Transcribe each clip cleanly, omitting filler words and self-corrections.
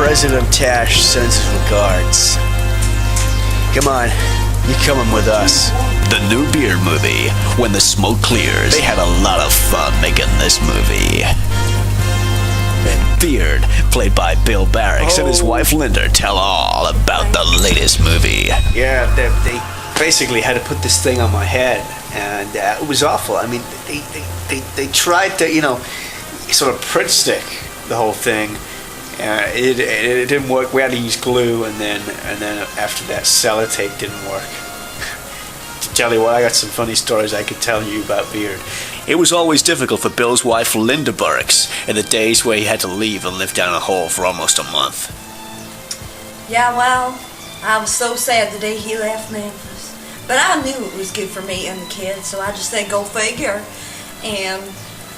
President Tash sends his regards. Come on, you're coming with us. The new Beard movie, When the Smoke Clears. They had a lot of fun making this movie. And Beard, played by Bill Barracks, and his wife Linda tell all about the latest movie. Yeah, they basically had to put this thing on my head, and it was awful. I mean, they tried to, sort of Pritt stick the whole thing. It didn't work. We had to use glue, and then after that, sellotape didn't work. To tell you what, I got some funny stories I could tell you about Beard. It was always difficult for Bill's wife Linda Barracks in the days where he had to leave and live down a hole for almost a month. Yeah, well, I was so sad the day he left Memphis. But I knew it was good for me and the kids, so I just said, go figure. And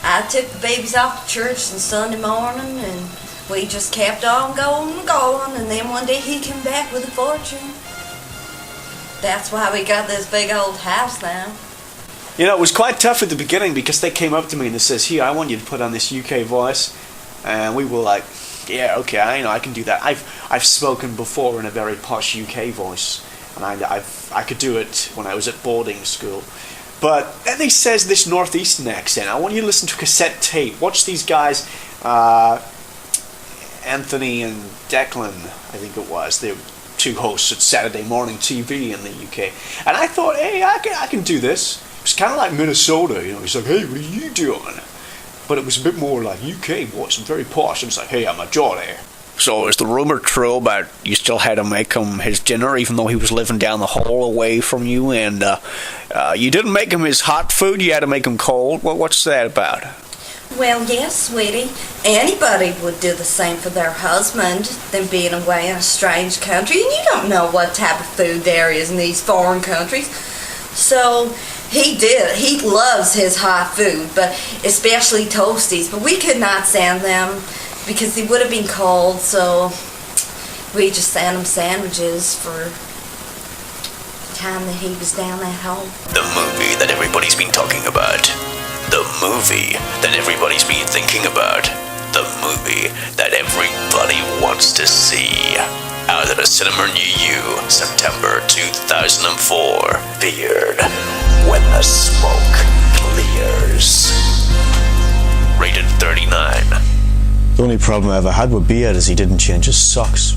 I took the babies off to church on Sunday morning, and we just kept on going and going, and then one day he came back with a fortune. That's why we got this big old house now. It was quite tough at the beginning because they came up to me and they says, "Here, I want you to put on this UK voice," and we were like, "Yeah, okay, I can do that. I've spoken before in a very posh UK voice, and I could do it when I was at boarding school." But then he says this northeastern accent. I want you to listen to a cassette tape. Watch these guys, Anthony and Declan, I think it was. They were two hosts at Saturday morning TV in the UK, and I thought, hey, I can do this. It was kind of like Minnesota, He's like, hey, what are you doing? But it was a bit more like UK voice and very posh. And it's like, hey, I'm a Geordie. So is the rumor true about you still had to make him his dinner even though he was living down the hall away from you, and you didn't make him his hot food, you had to make him cold? What's that about? Well, yes, sweetie. Anybody would do the same for their husband than being away in a strange country. And you don't know what type of food there is in these foreign countries. So he did. He loves his hot food, but especially toasties. But we could not send them because they would have been cold, so we just sent him sandwiches for the time that he was down that hole. The movie that everybody's been talking about. The movie that everybody's been thinking about. The movie that everybody wants to see. Out at a cinema near you, September 2004. Beard, When the Smoke Clears. Rated 39. The only problem I ever had with Beard is he didn't change his socks.